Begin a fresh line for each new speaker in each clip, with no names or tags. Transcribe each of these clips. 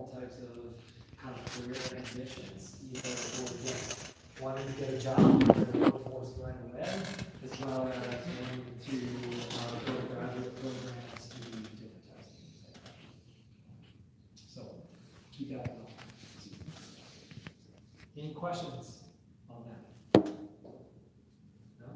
multiple types of kind of career ambitions, either for just wanting to get a job or the workforce right away, as well as wanting to go to graduate programs to do different types of things like that. So keep that in mind. Any questions on that? No?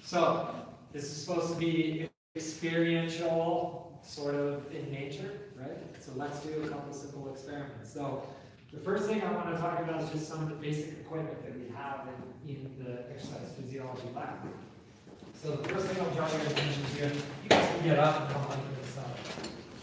So this is supposed to be experiential, sort of in nature, right? So let's do a couple simple experiments. So the first thing I want to talk about is just some of the basic equipment that we have in the exercise physiology lab. So the first thing I'll draw your attention to, you guys can get up and come on to the side.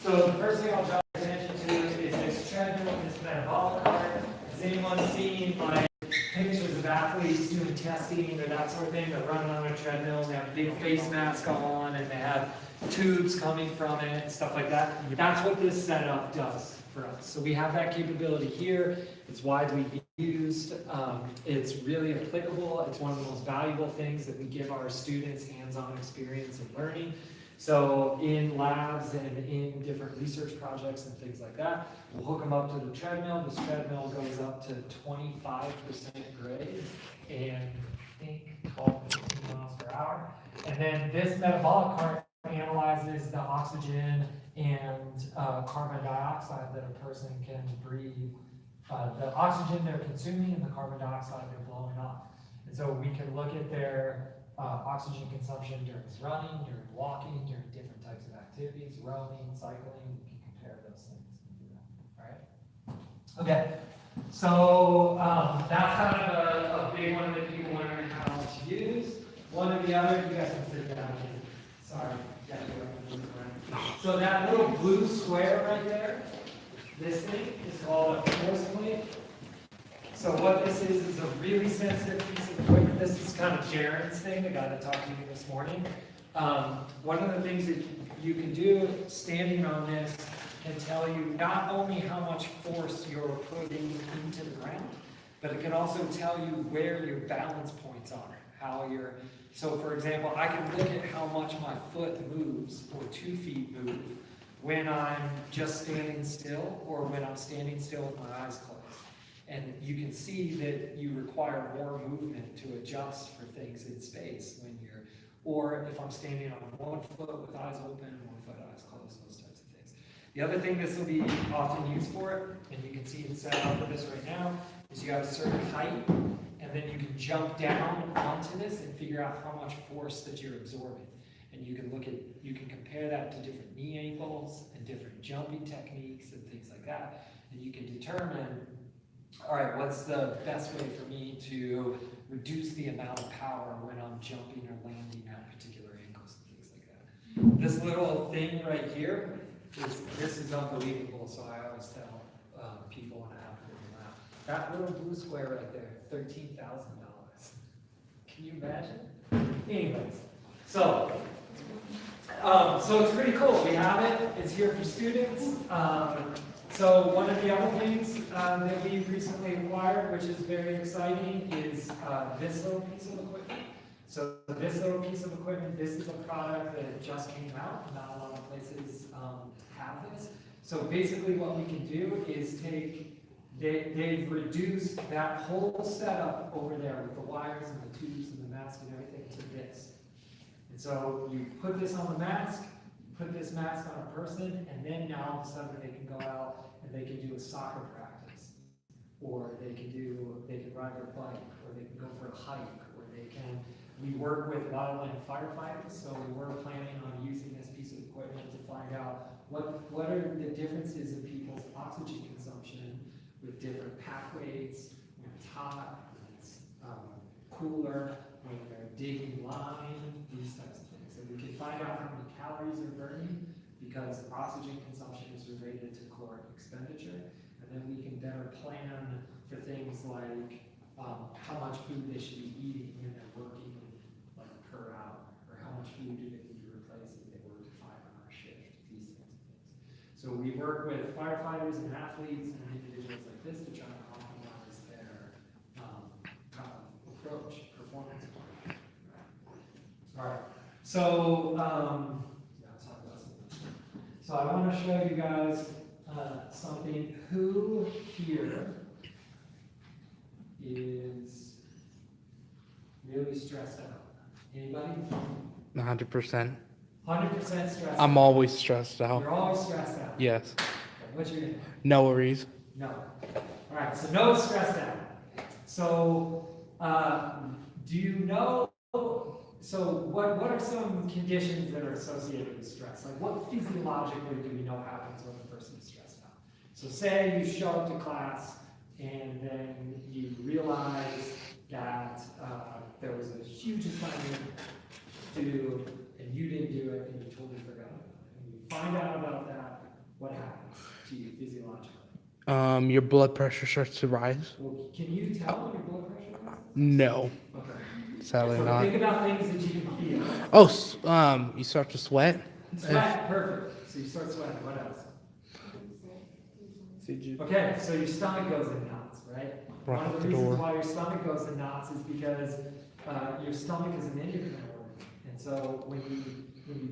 So the first thing I'll draw your attention to is this treadmill, this metabolic cart. Has anyone seen like pictures of athletes doing testing or that sort of thing? They're running on a treadmill, they have a big face mask on, and they have tubes coming from it and stuff like that. That's what this setup does for us. So we have that capability here. It's widely used. It's really applicable. It's one of the most valuable things that we give our students hands-on experience and learning. So in labs and in different research projects and things like that, we'll hook them up to the treadmill. This treadmill goes up to 25% grade and I think 12 to 15 miles per hour. And then this metabolic cart analyzes the oxygen and carbon dioxide that a person can breathe, the oxygen they're consuming and the carbon dioxide they're blowing off. And so we can look at their oxygen consumption during running, during walking, during different types of activities, roaming, cycling. We can compare those things and do that. All right? Okay. So that's kind of a big one that people learn how to use. One or the other, you guys can sit down here. Sorry. So that little blue square right there, this thing is called a force plate. So what this is a really sensitive piece of equipment. This is kind of Jaren's thing, the guy that talked to you this morning. One of the things that you can do standing on this can tell you not only how much force you're putting into the ground, but it can also tell you where your balance points are, how you're. So for example, I can look at how much my foot moves, or 2 feet move, when I'm just standing still, or when I'm standing still with my eyes closed. And you can see that you require more movement to adjust for things in space when you're, or if I'm standing on one foot with eyes open, one foot eyes closed, those types of things. The other thing this will be often used for, and you can see it set up for this right now, is you have a certain height, and then you can jump down onto this and figure out how much force that you're absorbing. And you can look at, you can compare that to different knee angles and different jumping techniques and things like that. And you can determine, all right, what's the best way for me to reduce the amount of power when I'm jumping or landing at particular angles and things like that. This little thing right here, this is unbelievable, so I always tell people when I have them laugh. That little blue square right there, $13,000. Can you imagine? Anyways, so it's pretty cool. We have it. It's here for students. So one of the other things that we recently acquired, which is very exciting, is this little piece of equipment. So this little piece of equipment, this is a product that just came out. Not a lot of places have this. So basically what we can do is they've reduced that whole setup over there with the wires and the tubes and the mask and everything to this. And so you put this on the mask, put this mask on a person, and then now all of a sudden they can go out and they can do a soccer practice, or they can ride their bike, or they can go for a hike, or we work with wildland firefighters, so we're planning on using this piece of equipment to find out what are the differences in people's oxygen consumption with different pack weights, when it's hot, when it's cooler, when they're digging line, these types of things. So we can find out how many calories are burning, because oxygen consumption is related to caloric expenditure, and then we can better plan for things like how much food they should be eating when they're working like per hour, or how much food do they need to replace if they work a 5-hour shift, these types of things. So we work with firefighters and athletes and individuals like this to try to optimize their approach, performance approach. All right. So, yeah, I'll talk about something. So I want to show you guys something. Who here is really stressed out? Anybody?
100%.
100% stressed out.
I'm always stressed out.
You're always stressed out.
Yes.
Okay, what's your name?
No worries.
No. All right, so no stressed out. So, do you know, so what are some conditions that are associated with stress? Like what physiologically do we know happens when a person is stressed out? So say you show up to class and then you realize that there was a huge assignment to do and you didn't do it and you totally forgot about it. And you find out about that, what happens to you physiologically?
Your blood pressure starts to rise?
Well, can you tell when your blood pressure rises?
No,
Okay.
sadly
So
not.
think about things that you can feel.
Oh, you start to sweat?
Sweat, perfect. So you start sweating. What else? Okay, so your stomach goes in knots, right?
Right
One
out
of
the
the reasons
door.
why your stomach goes in knots is because your stomach is an endocrine organ. And so when you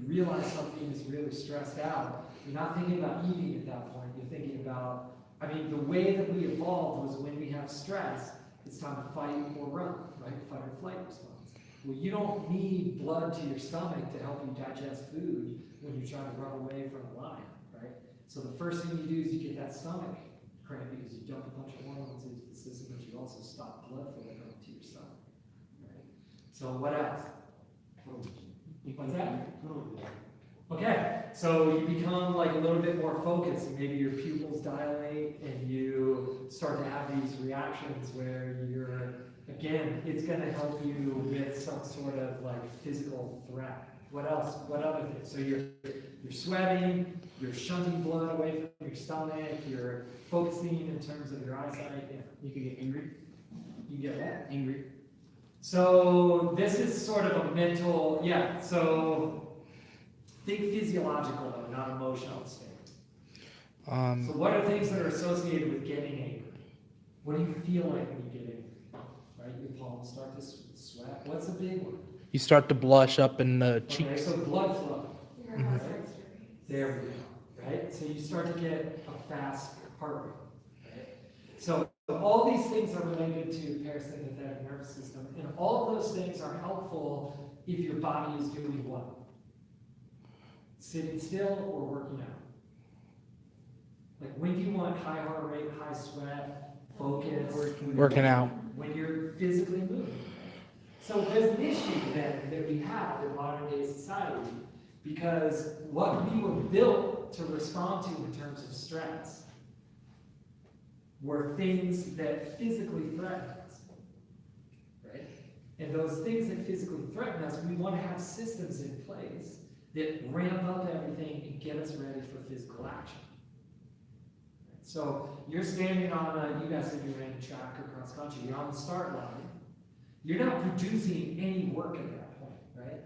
realize something is really stressed out, you're not thinking about eating at that point. You're thinking about, the way that we evolved was when we have stress, it's time to fight or run, right? Fight or flight response. Well, you don't need blood to your stomach to help you digest food when you're trying to run away from a lion, right? So the first thing you do is you get that stomach cramp because you dump a bunch of hormones into the system, but you also stop blood flow going to your stomach, right? So what else? What's that? Okay, so you become like a little bit more focused, and maybe your pupils dilate, and you start to have these reactions where you're, again, it's going to help you with some sort of like physical threat. What else? What other things? So you're sweating, you're shunting blood away from your stomach, you're focusing in terms of your eyesight. Yeah.
You could get angry.
You get what?
Angry.
So this is sort of a mental, so think physiological though, not emotional state. So what are things that are associated with getting angry? What do you feel like when you get angry? Right, your palms start to sweat. What's the big one?
You start to blush up in the
Okay,
cheeks.
so blood flow.
Your heart starts to race.
There we go, right? So you start to get a fast heart rate, right? So all these things are related to parasympathetic nervous system, and all of those things are helpful if your body is doing what? Sitting still or working out? Like when do you want high heart rate, high sweat, focus?
Working out.
When you're physically moving. So there's an issue then that we have in modern day society because what we were built to respond to in terms of stress were things that physically threaten us, right? And those things that physically threaten us, we want to have systems in place that ramp up everything and get us ready for physical action. So you're standing on you guys said you ran a track or cross country, you're on the start line. You're not producing any work at that point, right?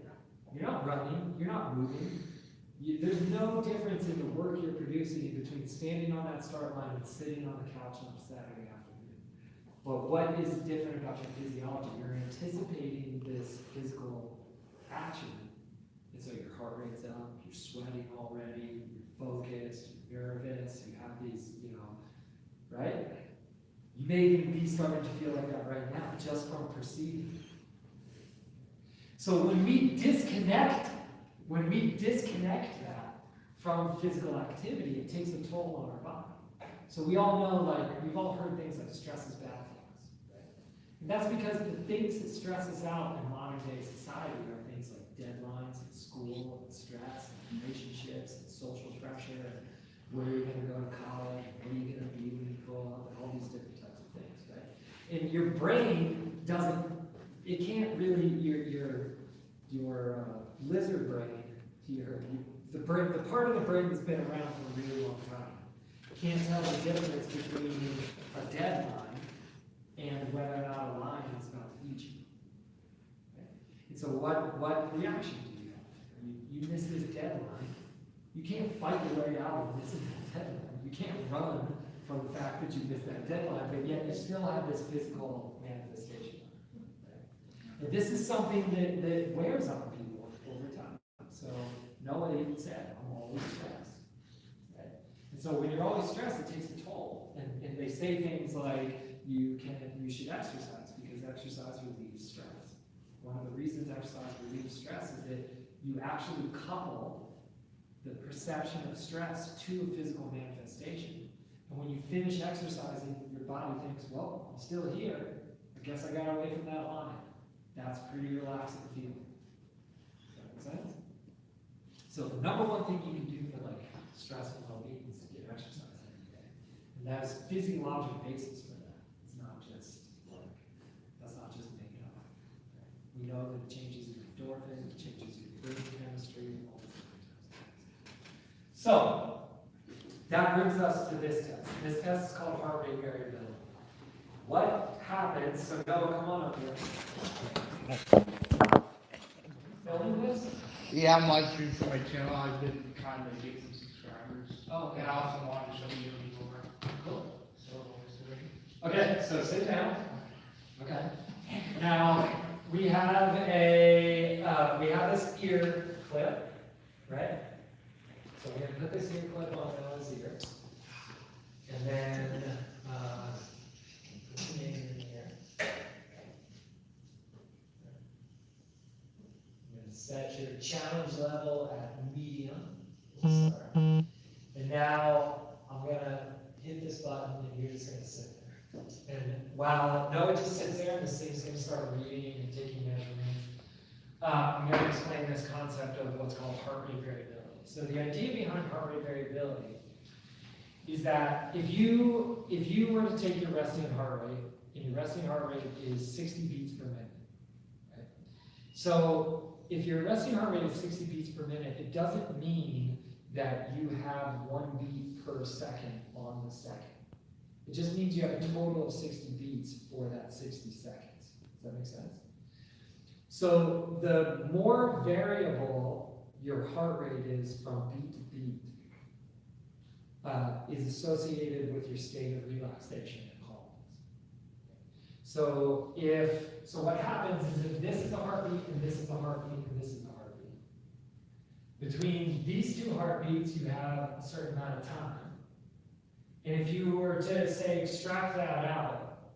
You're not running, you're not moving. There's no difference in the work you're producing between standing on that start line and sitting on the couch on a Saturday afternoon. But what is different about your physiology? You're anticipating this physical action. And so your heart rate's up, you're sweating already, you're focused, you're nervous, you have these, right? You may even be starting to feel like that right now, just from perceiving. So when we disconnect that from physical activity, it takes a toll on our body. So we all know, we've all heard things like stress is bad for us, right? And that's because the things that stress us out in modern day society are things like deadlines and school and stress and relationships and social pressure and where you're going to go to college, what are you going to be when you grow up, and all these different types of things, right? And your brain it can't really, your lizard brain, the part of the brain that's been around for a really long time, can't tell the difference between a deadline and whether or not a lion is about to eat you. Right? And so what reaction do you have? You miss this deadline. You can't fight your way out of missing that deadline. You can't run from the fact that you missed that deadline, but yet you still have this physical manifestation. Right? And this is something that wears on people over time. So Noah even said, I'm always stressed. Right? And so when you're always stressed, it takes a toll. And they say things like you should exercise because exercise relieves stress. One of the reasons exercise relieves stress is that you actually couple the perception of stress to a physical manifestation. And when you finish exercising, your body thinks, well, I'm still here. I guess I got away from that line. That's pretty relaxing feeling. Does that make sense? So the number one thing you can do for like stress and well-being is to get exercise every day. And that is physiologic basis for that. It's not just like, that's not just made up. We know that it changes your endorphin, it changes your brain chemistry, all these different types of things. So, that brings us to this test. This test is called heart rate variability. What happens, so Noah, come on up here. Filming this?
Yeah, I'm live streaming for my channel. I've been trying to get some subscribers.
Oh, okay.
And I also wanted to show you more.
Cool.
So,
Okay, so sit down. Okay. Now, we have this ear clip, right? So we're gonna put this ear clip on Noah's ear. And then, put your name in here. I'm gonna set your challenge level at medium. We'll start. And now, I'm gonna hit this button and you're just gonna sit there. And while Noah just sits there and this thing's gonna start reading and taking measurements, I'm gonna explain this concept of what's called heart rate variability. So the idea behind heart rate variability is that if you were to take your resting heart rate, and your resting heart rate is 60 beats per minute, right? So if your resting heart rate is 60 beats per minute, it doesn't mean that you have 1 beat per second on the second. It just means you have a total of 60 beats for that 60 seconds. Does that make sense? So the more variable your heart rate is from beat to beat is associated with your state of relaxation and calmness. So what happens is if this is a heartbeat and this is a heartbeat and this is a heartbeat, between these two heartbeats you have a certain amount of time. And if you were to say extract that out,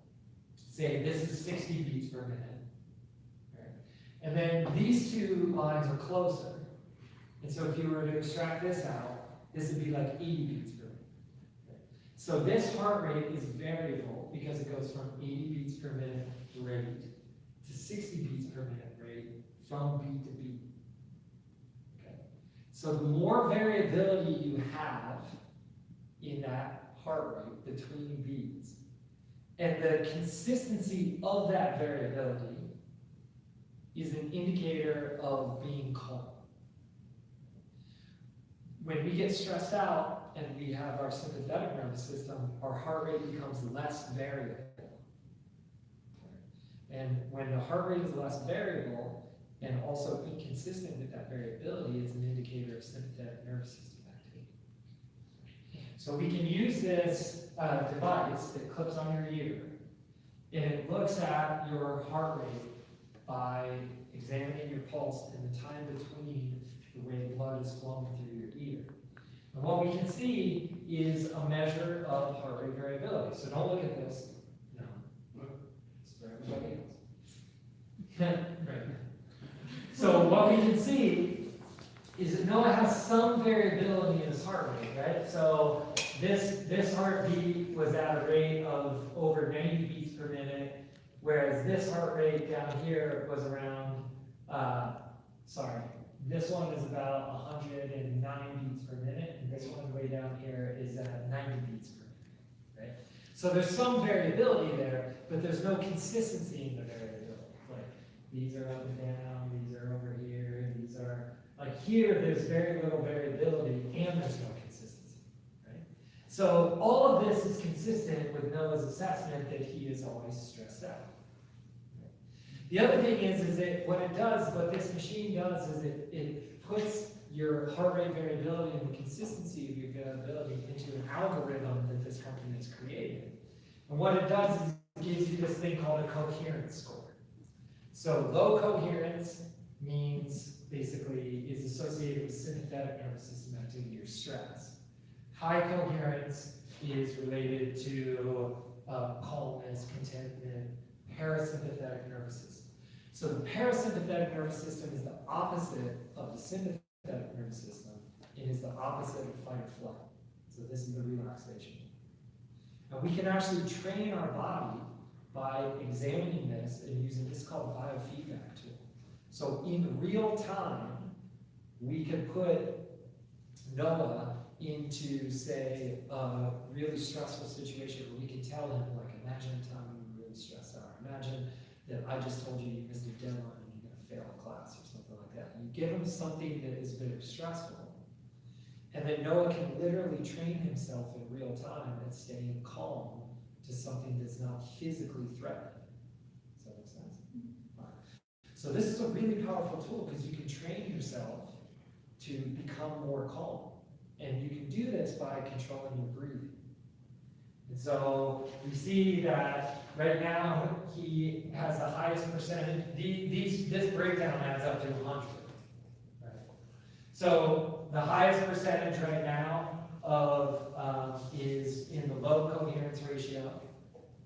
say this is 60 beats per minute, right? And then these two lines are closer. And so if you were to extract this out, this would be like 80 beats per minute. Okay. So this heart rate is variable because it goes from 80 beats per minute rate to 60 beats per minute rate from beat to beat. Okay. So the more variability you have in that heart rate between beats, and the consistency of that variability is an indicator of being calm. When we get stressed out and we have our sympathetic nervous system, our heart rate becomes less variable. And when the heart rate is less variable and also inconsistent with that variability, it's an indicator of sympathetic nervous system activity. So we can use this device that clips on your ear, and it looks at your heart rate by examining your pulse and the time between the way blood is flowing through your ear. And what we can see is a measure of heart rate variability. So don't look at this. No. It's for everybody else. Right. So what we can see is that Noah has some variability in his heart rate, right? So this heartbeat was at a rate of over 90 beats per minute, whereas this heart rate down here was around, this one is about 109 beats per minute, and this one way down here is at 90 beats per minute, right? So there's some variability there, but there's no consistency in the variability. Like, these are up and down, these are over here, these are, like here, there's very little variability, and there's no consistency, right? So all of this is consistent with Noah's assessment that he is always stressed out. The other thing is that what this machine does is it puts your heart rate variability and the consistency of your variability into an algorithm that this company has created. And what it does is it gives you this thing called a coherence score. So low coherence means basically is associated with sympathetic nervous system activity or stress. High coherence is related to calmness, contentment, parasympathetic nervous system. So the parasympathetic nervous system is the opposite of the sympathetic nervous system. It is the opposite of fight or flight. So this is the relaxation. Now we can actually train our body by examining this and using this called biofeedback tool. So in real time, we can put Noah into, say, a really stressful situation where we can tell him, like, imagine a time when you're really stressed out. Imagine that I just told you you missed a deadline and you're gonna fail a class or something like that. You give him something that is very stressful, and then Noah can literally train himself in real time at staying calm to something that's not physically threatening. Does that make sense? All right. So this is a really powerful tool because you can train yourself to become more calm. And you can do this by controlling your breathing. And so we see that right now he has the highest percentage. This breakdown adds up to 100. Right? So the highest percentage right now of is in the low coherence ratio.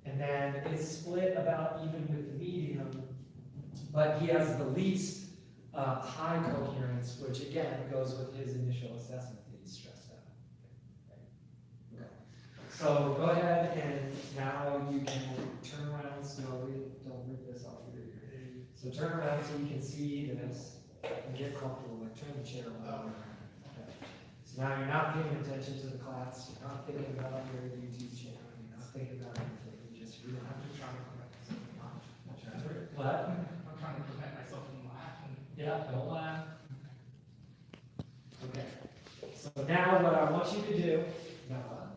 And then it's split about even with the medium, but he has the least high coherence, which again goes with his initial assessment. Stressed out. Okay. So go ahead and now you can turn around slowly. Don't rip this off your ear. So turn around so you can see this and get comfortable. Like turn the chair around. Okay. So now you're not paying attention to the class. You're not thinking about your YouTube channel. You're not thinking about anything. You just really have to try to prevent myself. What?
I'm trying to prevent myself from laughing.
Yeah, don't laugh. Okay. So now what I want you to do, Noah,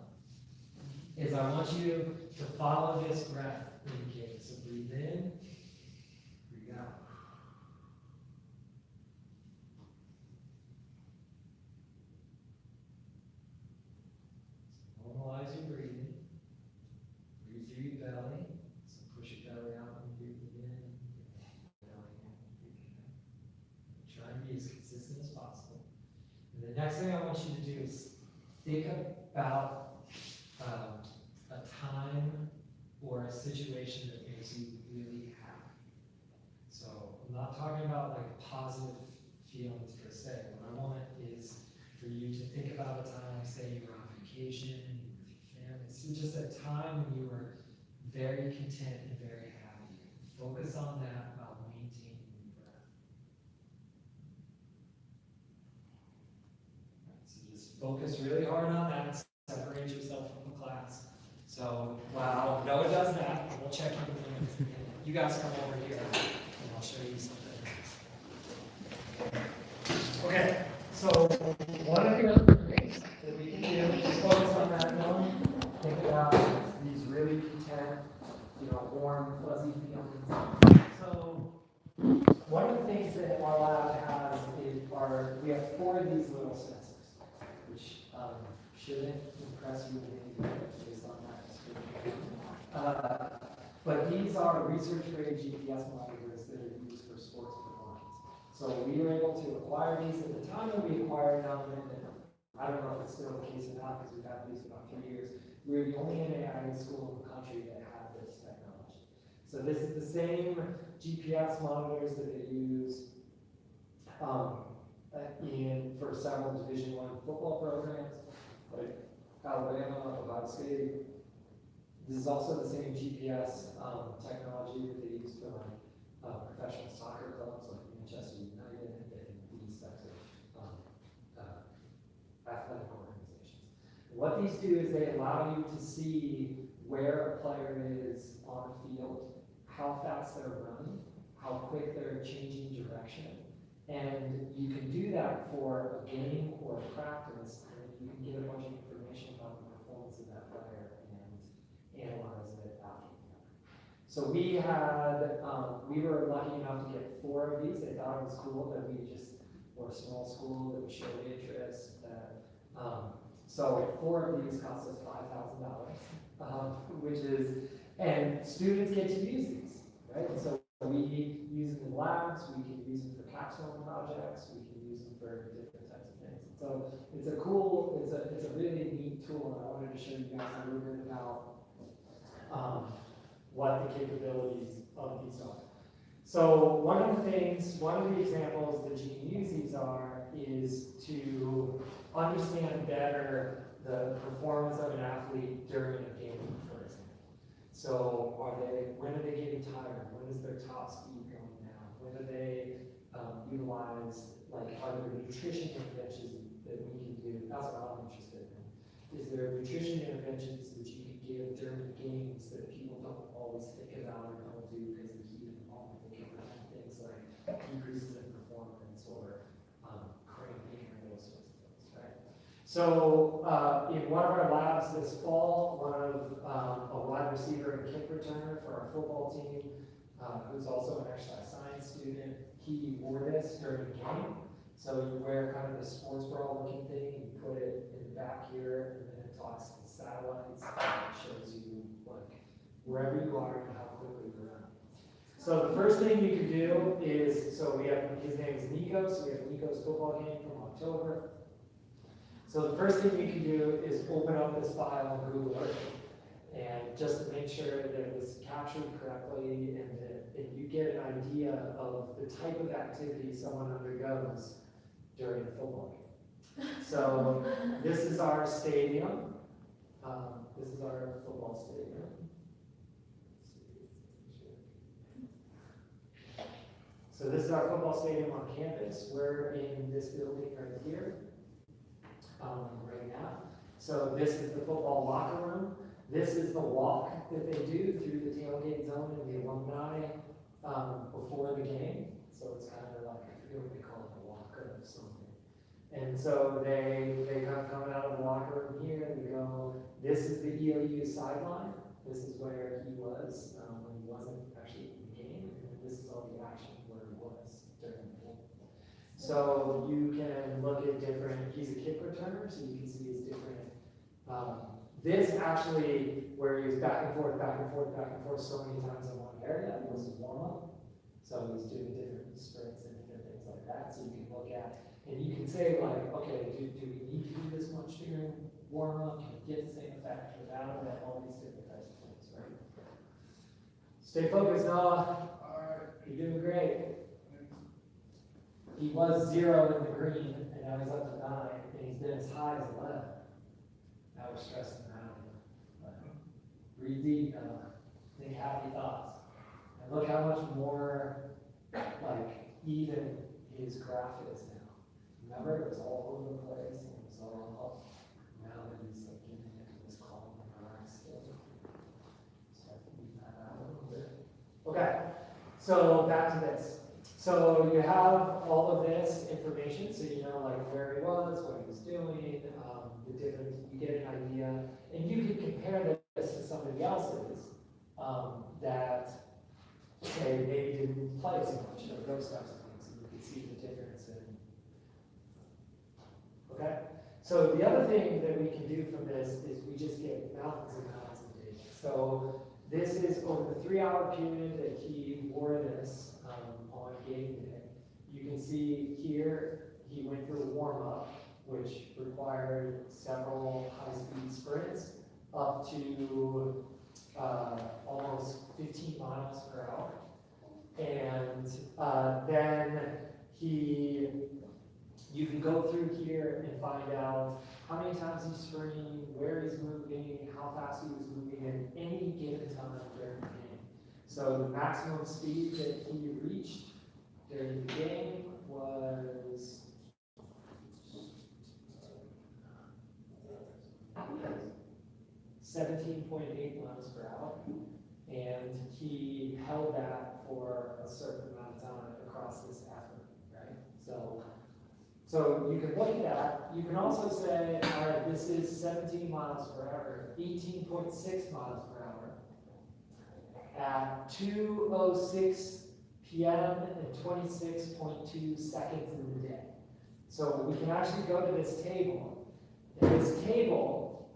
is I want you to follow this breath indicator. So breathe in, breathe out. So normalize your breathing. Breathe through your belly. So push your belly out when you breathe in. Belly in, breathe in. Try and be as consistent as possible. And the next thing I want you to do is think about a time or a situation that makes you really happy. So I'm not talking about like positive feelings per se. What I want is for you to think about a time, say you were on vacation, you were with your family. It's just a time when you were very content and very happy. Focus on that while maintaining your breath. So just focus really hard on that. Separate yourself from the class. So while Noah does that, we'll check in with him. You guys come over here and I'll show you something. Okay, so one of the other things that we can do is focus on that one. Think about these really content, warm, fuzzy feelings. So one of the things that our lab has is we have 4 of these little sensors, which shouldn't impress you in any way based on that description. But these are research-grade GPS monitors that are used for sports performance. So we were able to acquire these at the time that we acquired them, and I don't know if it's still the case or not because we've had these for about 3 years. We were the only NAIA school in the country that had this technology. So this is the same GPS monitors that they use for several Division I football programs, like Alabama, Ohio State. This is also the same GPS technology that they use for professional soccer clubs like Manchester United and these types of athletic organizations. What these do is they allow you to see where a player is on the field, how fast they're running, how quick they're changing direction. And you can do that for a game or a practice, and you can get a bunch of information about the performance of that player and analyze it after the fact. So we were lucky enough to get 4 of these. They thought it was cool that we're a small school that we showed interest. So 4 of these cost us $5,000, and students get to use these, right? So we use them in labs, we can use them for capstone projects, we can use them for different types of things. It's So it's a cool, it's a really neat tool, and I wanted to show you guys a little bit about what the capabilities of these are. So one of the examples that you can use these is to understand better the performance of an athlete during a game, for example. So when are they getting tired? When is their top speed going down? When do they utilize, like, are there nutrition interventions that we can do? That's what I'm interested in. Is there nutrition interventions that you can give during games that people don't always think about or don't do because of the heat of the moment? They can prevent things like decreases in performance or cramping or those sorts of things, right? So in one of our labs this fall, a wide receiver and kick returner for our football team, who's also an exercise science student, he wore this during the game. So you wear kind of the sports bra looking thing, you put it in the back here, and then it talks to the satellites, and it shows you, like, wherever you are and how quickly you're running. So the first thing you can do is, so his name is Nico, so we have Nico's football game from October. So the first thing you can do is open up this file on Google Earth, and just to make sure that it was captured correctly and that you get an idea of the type of activity someone undergoes during a football game. So this is our stadium. This is our football stadium. So this is our football stadium on campus. We're in this building right here right now. So this is the football locker room. This is the walk that they do through the tailgate zone and the alumni before the game. So it's kind of like, I forget what they call it, the walk of something. And so they kind of come out of the locker room here, they go, this is the EOU sideline. This is where he was when he wasn't actually in the game. And then this is all the action where he was during the game. So you can look at he's a kick returner, so you can see his different, this actually, where he was back and forth so many times in one area, was his warm-up. So he's doing different sprints and different things like that, so you can look at, and you can say, like, okay, do we need to do this much during warm-up? Can we get the same effect without it? All these different types of things, right? Stay focused, Noah. You're doing great. He was 0 in the green, and now he's up to 9, and he's been as high as 11. Now we're stressing him out. Breathe deep, think happy thoughts. And look how much more, like, even his graph is now. Remember, it was all over the place, and it was all up. Now that he's, like, getting into this calm and relaxed state. So I can leave that out a little bit. Okay, so back to this. So you have all of this information, so you know, like, where he was, what he was doing, the different, you get an idea, and you can compare this to somebody else's that, say, maybe didn't play so much, or those types of things, and you can see the difference in. Okay? So the other thing that we can do from this is we just get mountains and mountains of data. So this is over the 3-hour period that he wore this on game day. You can see here he went through a warm-up, which required several high-speed sprints up to almost 15 miles per hour. And then you can go through here and find out how many times he's sprinting, where he's moving, how fast he was moving at any given time during the game. So the maximum speed that he reached during the game was 17.8 miles per hour, and he held that for a certain amount of time across this effort, right? So you can look at that. You can also say, all right, this is 17 miles per hour, 18.6 miles per hour at 2:06 p.m. and 26.2 seconds in the day. So we can actually go to this table, and this table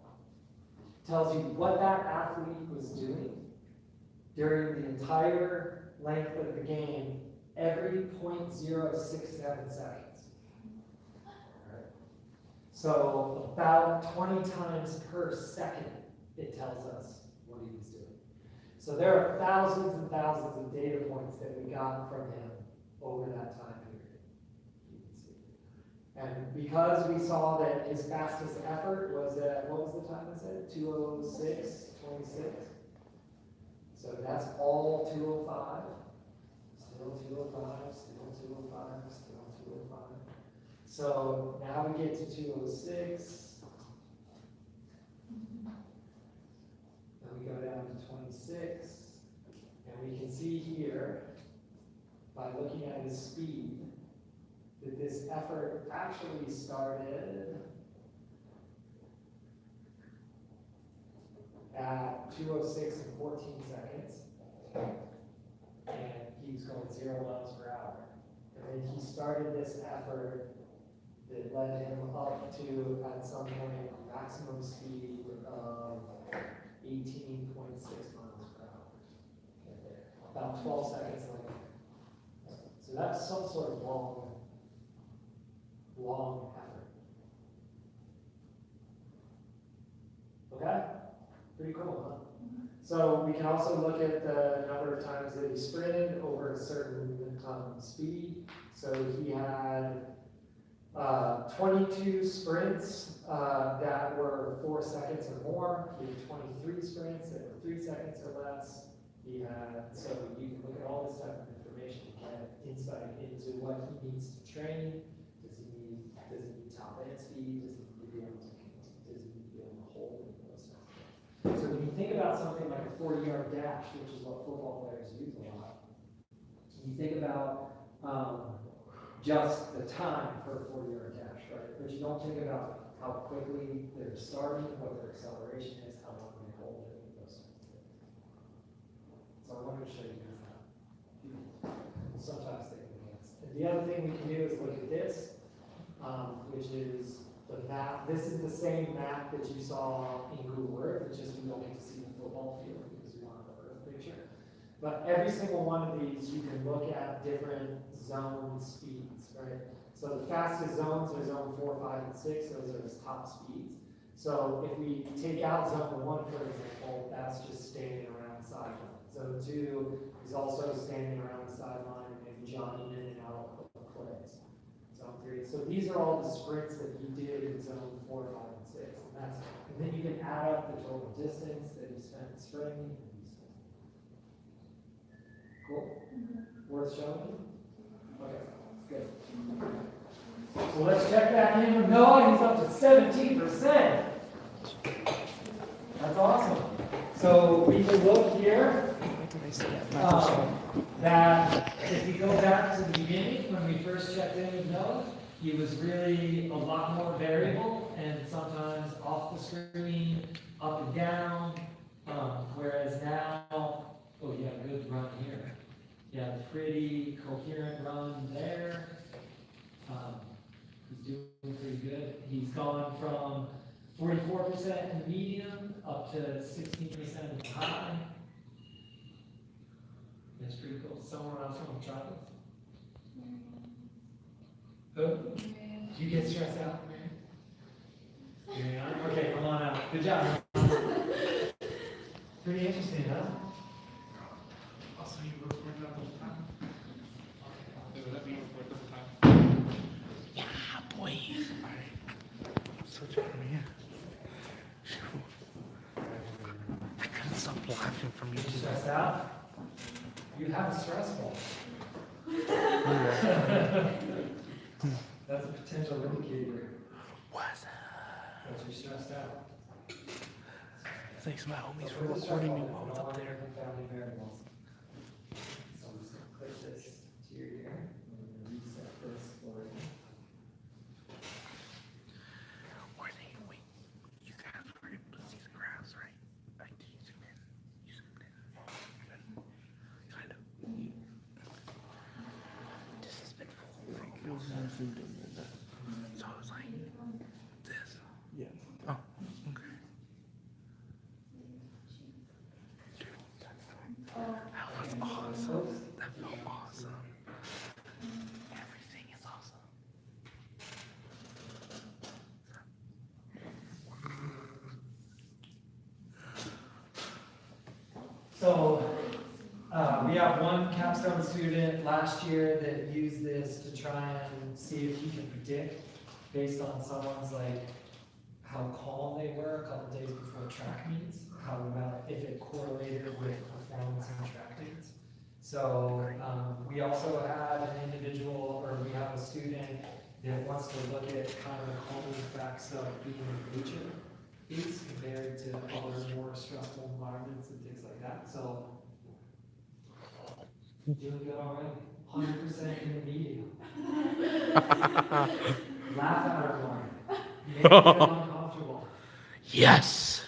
tells you what that athlete was doing during the entire length of the game, every 0.067 seconds. All right. So about 20 times per second, it tells us what he was doing. So there are thousands and thousands of data points that we got from him over that time period. You can see. And because we saw that his fastest effort was at, what was the time I said? 2:06:26. So that's all 2:05. Still 2:05, still 2:05, still 2:05. So now we get to 2:06. Then we go down to 26. And we can see here, by looking at his speed, that this effort actually started at 2:06:14. And he was going 0 miles per hour. And then he started this effort that led him up to, at some point, a maximum speed of 18.6 miles per hour. Right there. About 12 seconds later. So that's some sort of long effort. Okay? Pretty cool, huh? So we can also look at the number of times that he sprinted over a certain speed. So he had 22 sprints that were 4 seconds or more. He had 23 sprints that were 3 seconds or less. He had, so you can look at all this type of information to get insight into what he needs to train. Does he need top end speed? Does he need to be able to hold it? Those types of things. So when you think about something like a 40-yard dash, which is what football players use a lot, you think about just the time for a 40-yard dash, right? But you don't think about how quickly they're starting, what their acceleration is, how long they hold it, those sorts of things. So I wanted to show you that. Sometimes they can enhance. And the other thing we can do is look at this, which is the map. This is the same map that you saw in Google Earth, it's just we don't get to see the football field because we don't have the Earth picture. But every single one of these, you can look at different zone speeds, right? So the fastest zones are zone 4, 5, and 6. Those are his top speeds. So if we take out zone 1, for example, that's just standing around the sideline. Zone 2 is also standing around the sideline and maybe jogging in and out of plays. Zone 3. So these are all the sprints that he did in zone 4, 5, and 6. And then you can add up the total distance that he spent sprinting. Cool? Worth showing? Okay, good. So let's check back in with Noah. He's up to 17%. That's awesome. So we can look here that if we go back to the beginning, when we first checked in with Noah, he was really a lot more variable and sometimes off the screen, up and down, whereas now, oh yeah, good run here. Yeah, pretty coherent run there. He's doing pretty good. He's gone from 44% in the medium up to 16% in the high. That's pretty cool. Someone else want to try this? Who? Do you get stressed out, Marianne? Okay, come on out. Good job. Pretty interesting, huh?
I'll send you real quick another time. Let me record this time. Yeah, boy. Switch it from here. I couldn't stop laughing from you.
Stressed out? You have a stress ball. That's a potential indicator
What's
that you're stressed out.
Thanks, my homies, for recording me while I was up there.
Family variables. So I'm just gonna click this to your ear. I'm gonna reset this for you.
Wait, you guys were able to see the graphs, right? Like, did you zoom in? You zoomed in. Kind of. This has been full. So it was like this. Yeah. Oh, okay. Dude, that's fine.
So, we have one capstone student last year that used this to try and see if he can predict based on someone's like how calm they were a couple days before track meets, how well, if it correlated with performance in track meets. So, we also have an individual, or we have a student that wants to look at kind of the calming effects of being in nature is compared to other more stressful environments and things like that. So, doing good already. 100% in the medium. Laugh at her more. Make her feel uncomfortable.
Yes.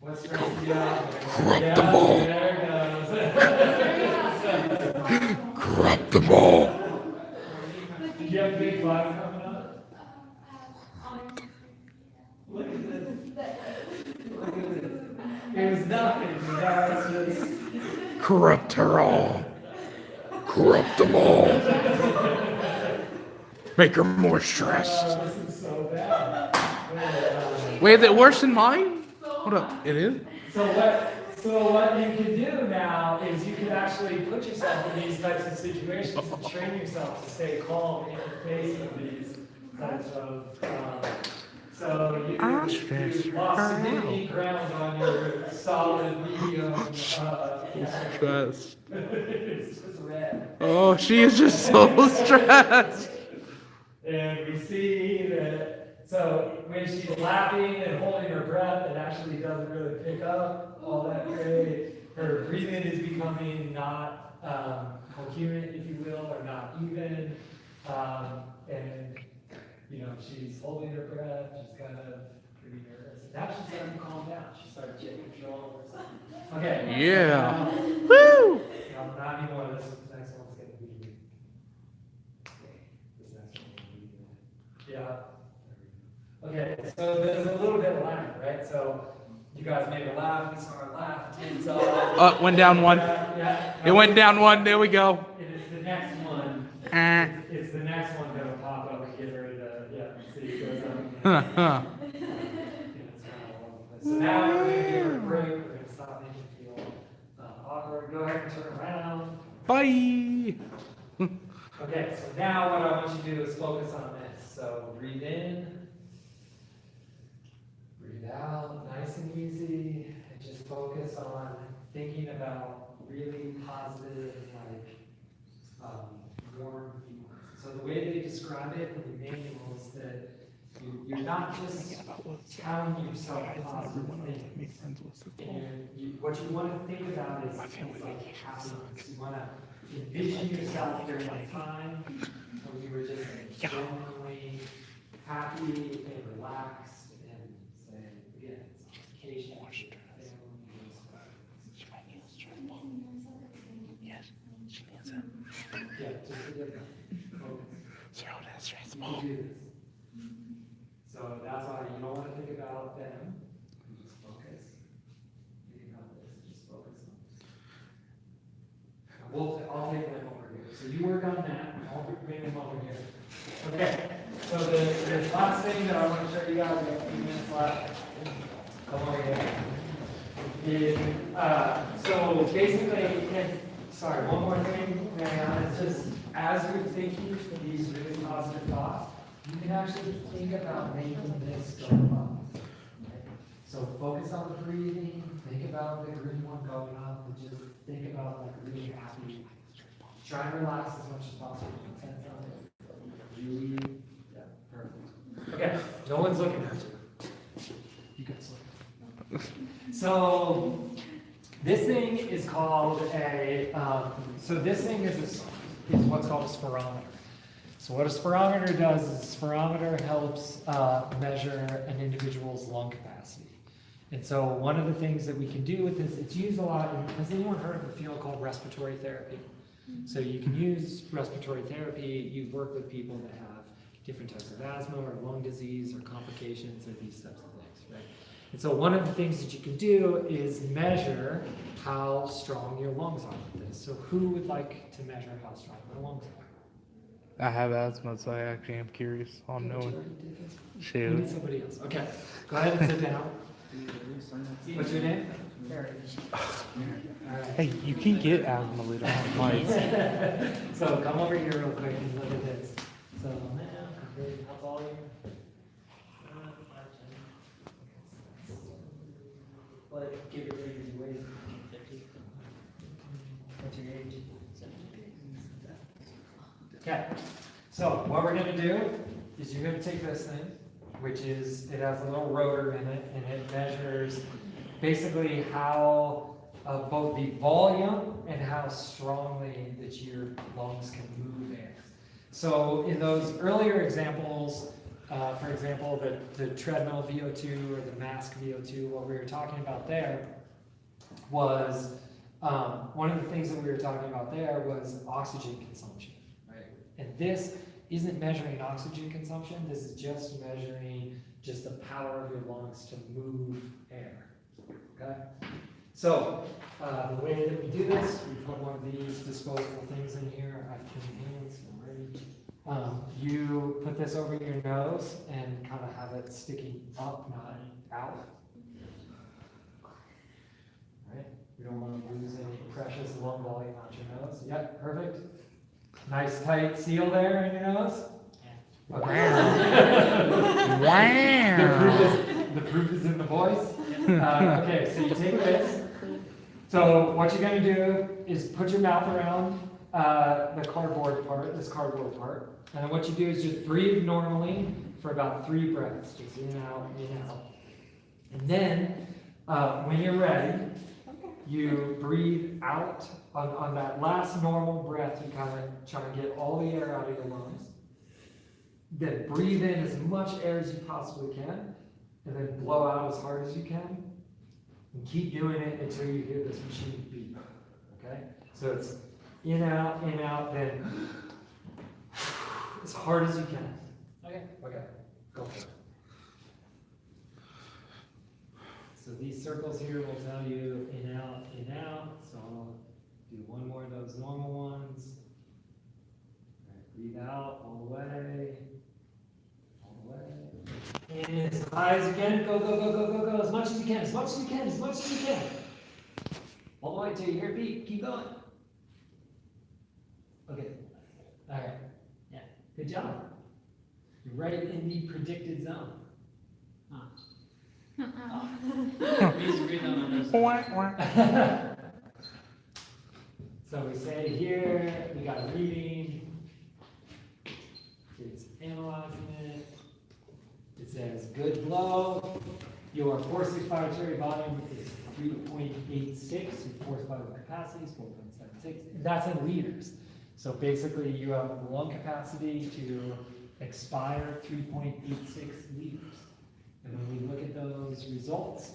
What strikes you out?
Corrupt them all.
There it goes.
Corrupt them all.
Do you have a big five coming up? Look at this. Look at this. It was nothing. That was just.
Corrupt her all. Corrupt them all. Make her more stressed.
This is so bad.
Wait, is it worse than mine? Hold up. It is?
So what you can do now is you can actually put yourself in these types of situations and train yourself to stay calm in the face of these types of. So you lost significant ground on your solid medium.
Stressed.
It's just red.
Oh, she is just so stressed.
And we see that. So when she's laughing and holding her breath, it actually doesn't really pick up all that great. Her breathing is becoming not coherent, if you will, or not even. And you know, she's holding her breath. She's kind of pretty nervous. Now she's starting to calm down. She started taking control of herself. Okay.
Yeah. Woo!
Not anymore. This next one's gonna be. This next one's gonna be. Yeah. Okay, so there's a little bit of lag, right? So you guys made a laugh, we saw her laugh, and so.
Went down one.
Yeah.
It went down one. There we go.
It is the next one. It's the next one that'll pop up and get ready to, yeah, see it goes on.
Huh, huh.
Yeah, it's kind of all over the place. So now we're gonna give her a break, we're gonna stop making you feel awkward, go ahead and turn around.
Bye.
Okay, so now what I want you to do is focus on this. So breathe in. Breathe out, nice and easy, and just focus on thinking about really positive, like, warm feelings. So the way they describe it in the manual is that you're not just telling yourself positive things. And what you want to think about is like happiness. You want to envision yourself during a time when you were just genuinely happy and relaxed and saying, again, it's on vacation.
Yes, she needs it.
Yeah, just forget that. Focus.
Throw that stress
You
ball.
can do this. So that's why you don't want to think about them. You just focus. You got this. Just focus on. I'll take them over here. So you work on that. I'll bring them over here. Okay. So the last thing that I want to show you guys, we have a few minutes left. Come over here. Is, so basically, sorry, one more thing, Mariana. It's just as you're thinking these really positive thoughts, you can actually think about making this go up. Right? So focus on the breathing, think about the green one going up, and just think about like really happy. Try and relax as much as possible. Tense on it. Really, yeah, perfect. Okay, no one's looking at you. You guys look. So this thing is called a, so this thing is what's called a spirometer. So what a spirometer does is a spirometer helps measure an individual's lung capacity. And so one of the things that we can do with this, it's used a lot. Has anyone heard of a field called respiratory therapy? So you can use respiratory therapy. You work with people that have different types of asthma or lung disease or complications or these types of things, right? And so one of the things that you can do is measure how strong your lungs are with this. So who would like to measure how strong their lungs are?
I have asthma, so I actually am curious on knowing.
We
Shoot.
need somebody else. Okay, go ahead and sit down. What's your name?
Hey, you can get out of the leader.
So come over here real quick and look at this. So now, how tall are you? 5'10". What, give or take, is your weight? 50. What's your age? 17. Okay, so what we're gonna do is you're gonna take this thing, which is, it has a little rotor in it, and it measures basically how both the volume and how strongly that your lungs can move air. So in those earlier examples, for example, the treadmill VO2 or the mask VO2, what we were talking about there was, one of the things that we were talking about there was oxygen consumption, right? And this isn't measuring oxygen consumption, this is just measuring just the power of your lungs to move air, okay? So, the way that we do this, we put one of these disposable things in here. I have clean hands, I'm ready. You put this over your nose and kind of have it sticking up, not out. Right? We don't want to lose any precious lung volume out your nose. Yep, perfect. Nice tight seal there in your nose. Okay.
Wow.
The proof is in the voice. Okay, so you take this. So what you're going to do is put your mouth around the cardboard part, this cardboard part. And then what you do is just breathe normally for about 3 breaths, just in and out, in and out. And then when you're ready, you breathe out on that last normal breath. You kind of try to get all the air out of your lungs. Then breathe in as much air as you possibly can, and then blow out as hard as you can. And keep doing it until you hear this machine beep. Okay? So it's in, out, then as hard as you can. Okay? Okay. Go for it. So these circles here will tell you in, out, in, out. So I'll do one more of those normal ones. All right, breathe out all the way. And as high as you can, go, go, go, go, go, go, as much as you can, as much as you can, as much as you can. All the way till you hear a beep, keep going. Okay, all right, yeah, good job. You're right in the predicted zone. So we say here, we got a reading, it's analyzing it. It says, good blow, your forced expiratory volume is 3.86, your forced vital capacity is 4.76, and that's in liters. So basically, you have lung capacity to expire 3.86 liters. And when we look at those results,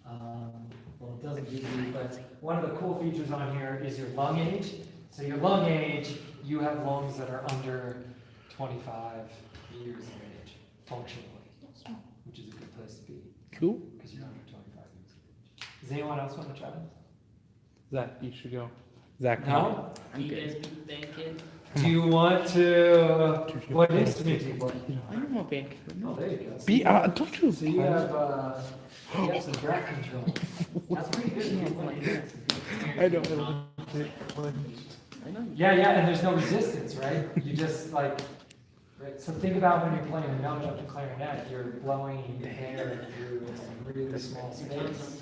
well, it doesn't give you, but one of the cool features on here is your lung age. So your lung age, you have lungs that are under 25 years of age, functionally, which is a good place to be.
Cool.
Because you're under 25 years of age. Does anyone else want to try this?
Zach, you should go. Zach,
No?
Do you guys beat the band kid?
Do you want to, what instrument do you play?
I don't know band kid.
Oh, there you go. So
Be
you have-
don't you?
So you have some breath control. That's pretty good. You play this.
I don't.
I know.
Yeah, and there's no resistance, right? You just like, right? So think about when you're playing a note up to clarinet, you're blowing air through some really small space.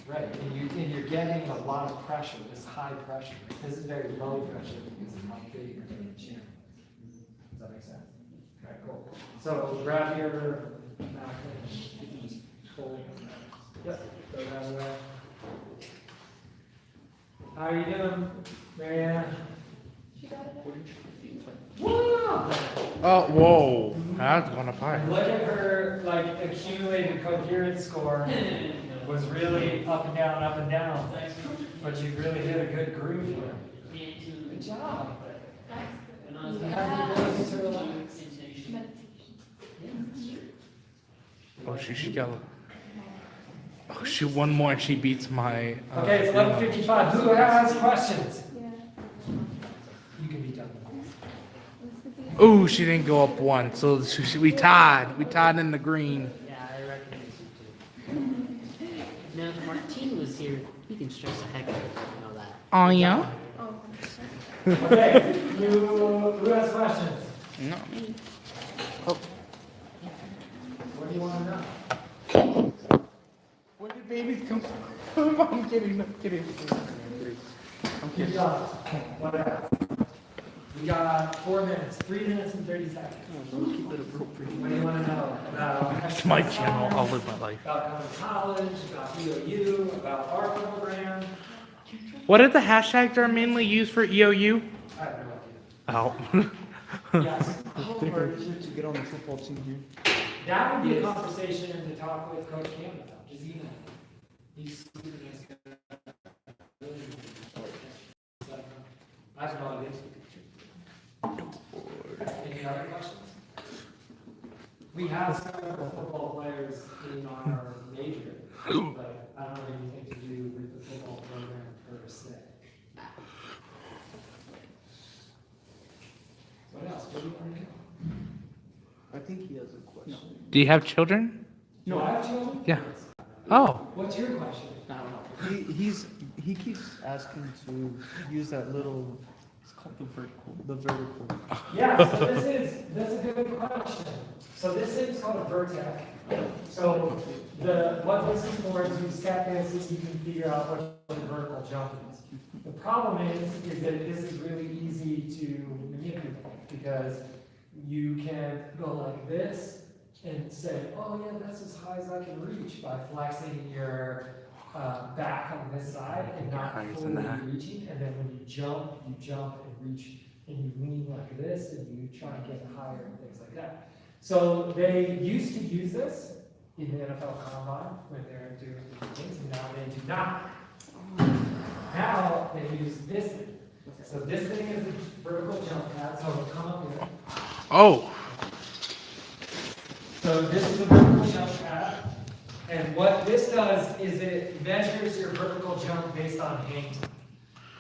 Right, and you're getting a lot of pressure, this high pressure. This is very low pressure because of how big your chin is. Does that make sense? Okay, cool. So grab your mouth and just pull. Yep, go that way. How are you doing, Marianne? Wow!
Oh, whoa. That's going apart.
Look at her, like, accumulated coherence score was really up and down, but you really hit a good groove here. Good job. You have the ability to relax.
Oh, she got. Oh, she one more and she beats my.
Okay, it's 11:55. Who has questions? You can be done.
Oh, she didn't go up one, so we tied. We tied in the green.
Yeah, I recognize you too. Now, if Martine was here, he can stress the heck out of it, you know that.
Oh yeah.
Okay, who has questions?
Not me.
What do you want to know?
Where did babies come from? I'm kidding. I'm kidding. I'm
Good
kidding.
job. What else? We got 4 minutes, 3 minutes and 30 seconds.
Keep it appropriate.
What do you want to know about?
It's my channel. I'll live my life.
About going to college, about EOU, about our program.
What did the hashtags are mainly used for EOU?
I have no
Oh.
idea. Yes,
How hard is it to get on the football team here?
that would be a conversation to talk with Coach Cam about. Just email him. He's super nice guy. I have no idea. Any other questions? We have several football players in our major, but I don't have anything to do with the football program per se. What else? What do you want to know?
I think he has a question.
Do you have children?
No, I have children?
Yeah. Oh.
What's your question?
I don't know.
He keeps asking to use that little, it's called the vertical. The vertical.
Yeah, so that's a good question. So this is called a vertex. So what this is for is you set this and you can figure out what the vertical jump is. The problem is that this is really easy to manipulate because you can go like this and say, oh yeah, that's as high as I can reach by flexing your back on this side and not
Higher than
fully
that.
reaching. And then when you jump and reach and you lean like this and you try and get higher and things like that. So they used to use this in the NFL Combine when they're doing different things, and now they do not. Now they use this thing. So this thing is a vertical jump pad, so it'll come up here.
Oh.
So this is a vertical jump pad, and what this does is it measures your vertical jump based on hang time.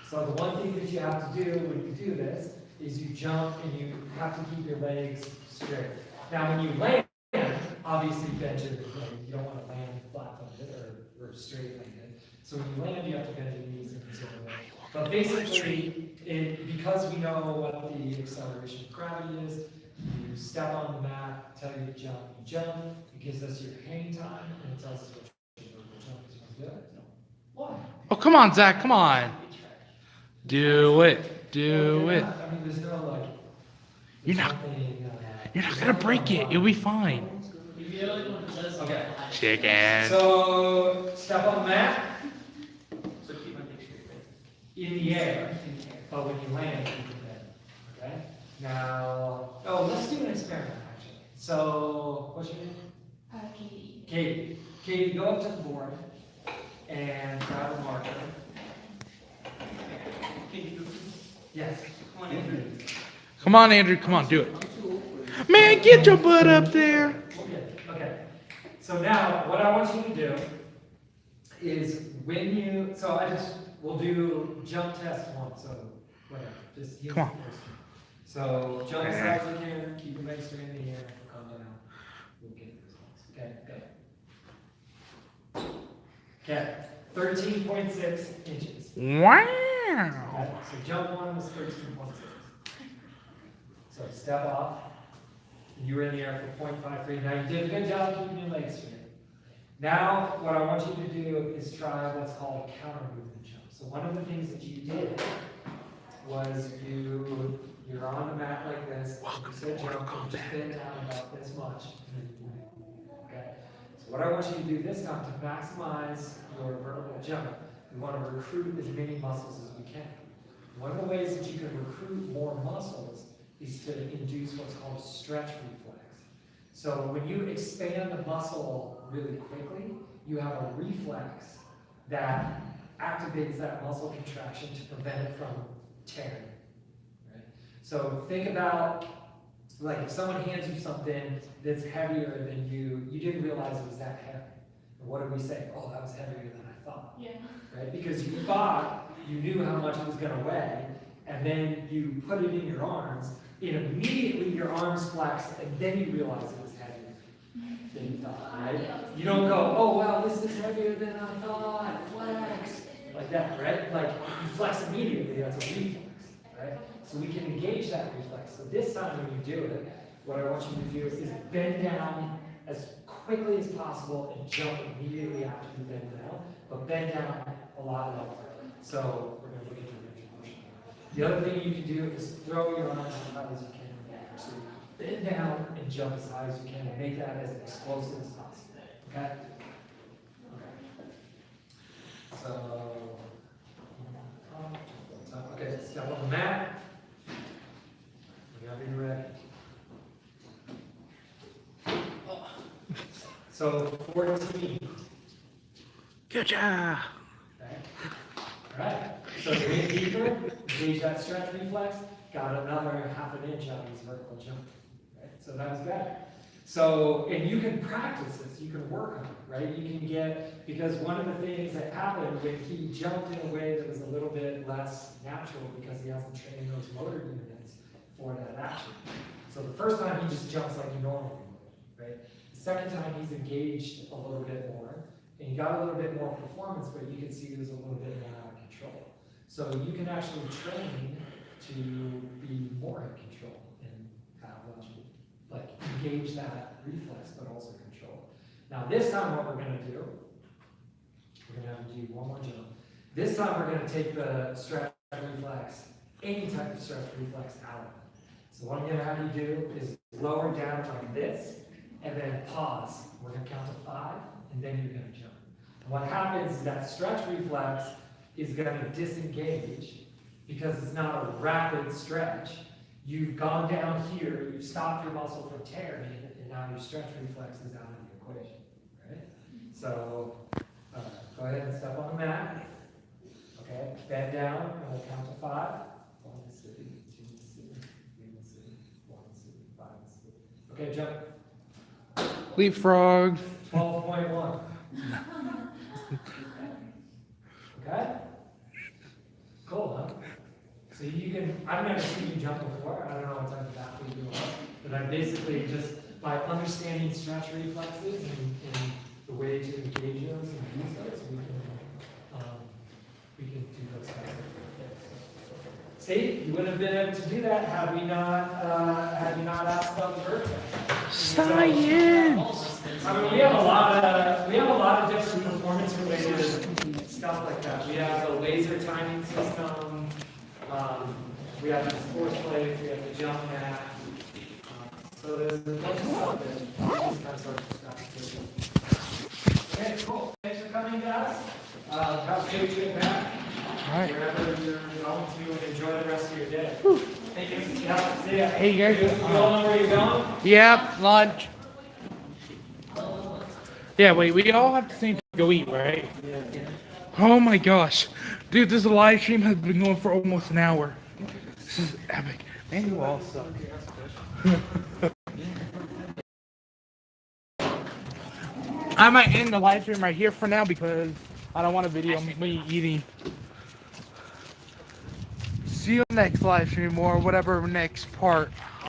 So the one thing that you have to do when you do this is you jump and you have to keep your legs straight. Now when you land, obviously bend your leg. You don't want to land flat-footed or straight-legged. So when you land, you have to bend your knees and sort of that. But basically, because we know what the acceleration of gravity is, you step on the mat, tell you to jump, you jump. It gives us your hang time, and it tells us what your vertical jump is. Want to do it? No. Why?
Oh, come on, Zach. Come on. Do it. Do it.
I mean, there's no like.
You're not-
nothing,
You're not gonna break it. You'll be fine.
Okay.
Chicken.
So step on the mat
So keep my picture
in the air, but when you land, you can bend. Okay. Now, let's do an experiment actually. So, what's your name?
Katie.
Katie. Katie, go up to the board and grab a marker. Yes.
Come on, Andrew.
Come on, Andrew. Come on, do it. Man, get your butt up there.
Okay. So now, what I want you to do is we'll do jump test 1, so whatever, just use
Come on.
the first one. So jump sides in here, keep your legs straight in the air, come down, we'll get the results. Okay, go. Okay, 13.6 inches.
Wow.
Okay, so jump 1 was 13.6. So step off. You were in the air for 0.53. Now you did a good job keeping your legs straight. Now, what I want you to do is try what's called counter movement jump. So one of the things that you did was you're on the mat like this. You said jump, and just bend down about this much. And then you move. Okay. So what I want you to do this time to maximize your vertical jump, we want to recruit as many muscles as we can. One of the ways that you can recruit more muscles is to induce what's called a stretch reflex. So when you expand the muscle really quickly, you have a reflex that activates that muscle contraction to prevent it from tearing. Right? So think about, like if someone hands you something that's heavier than you didn't realize it was that heavy. And what did we say? Oh, that was heavier than I thought.
Yeah.
Right? Because you thought you knew how much it was going to weigh, and then you put it in your arms, immediately your arms flex, and then you realize it was heavier than you thought, right? You don't go, oh wow, this is heavier than I thought, flex, like that, right? Like, you flex immediately, that's a reflex, right? So we can engage that reflex. So this time when you do it, what I want you to do is bend down as quickly as possible and jump immediately after you bend down, but bend down a lot lower. So we're going to look at the range of motion. The other thing you can do is throw your arms as high as you can in the air. So bend down and jump as high as you can and make that as explosive as possible. Okay? Okay. Okay, step on the mat. Whenever you're ready. So 14.
Good job.
Okay. All right. So you're in deeper, engage that stretch reflex, got another half an inch on his vertical jump. Right? So that was better. So, and you can practice this, you can work on it, right? You can get, because one of the things that happened when he jumped in a way that was a little bit less natural because he hasn't trained those motor units for that action. So the first time he just jumps like he normally would, right? The second time he's engaged a little bit more, and he got a little bit more performance, but you can see he was a little bit more out of control. So you can actually train to be more in control and have like engage that reflex, but also control. Now this time what we're gonna do, we're gonna have to do one more jump. This time we're gonna take the stretch reflex, any type of stretch reflex out of it. So what I'm gonna have you do is lower down like this, and then pause. We're gonna count to 5, and then you're gonna jump. And what happens is that stretch reflex is gonna disengage because it's not a rapid stretch. You've gone down here, you've stopped your muscle from tearing, and now your stretch reflex is out of the equation, right? So, go ahead and step on the mat. Okay, bend down, and we'll count to 5. 1 city, 2 city, 3 city, 1 city, 5 city. Okay, jump.
Leapfrog.
12.1. Okay? Cool, huh? So you can, I've never seen you jump before. I don't know what type of athlete you are, but I basically just, by understanding stretch reflexes and the way to engage those and use those, we can do those kinds of things. See, you wouldn't have been able to do that had you not asked about the vertex.
Science.
I mean, we have a lot of different performance related stuff like that. We have a laser timing system. We have the force plates. We have the jump mat. So there's a bunch of stuff that just kind of starts to scratch. Okay, cool. Thanks for coming, guys. Have a safe trip back.
All right.
Wherever you're going to, and enjoy the rest of your day. Thank you. Yeah, see ya.
Hey, guys.
You all know where you're going?
Yep, lunch. Yeah, wait, we all have the same time to go eat, right?
Yeah.
Oh my gosh. Dude, this live stream has been going for almost an hour. This is epic. Man, you all suck. I might end the live stream right here for now because I don't want a video of me eating. See you next live stream or whatever next part.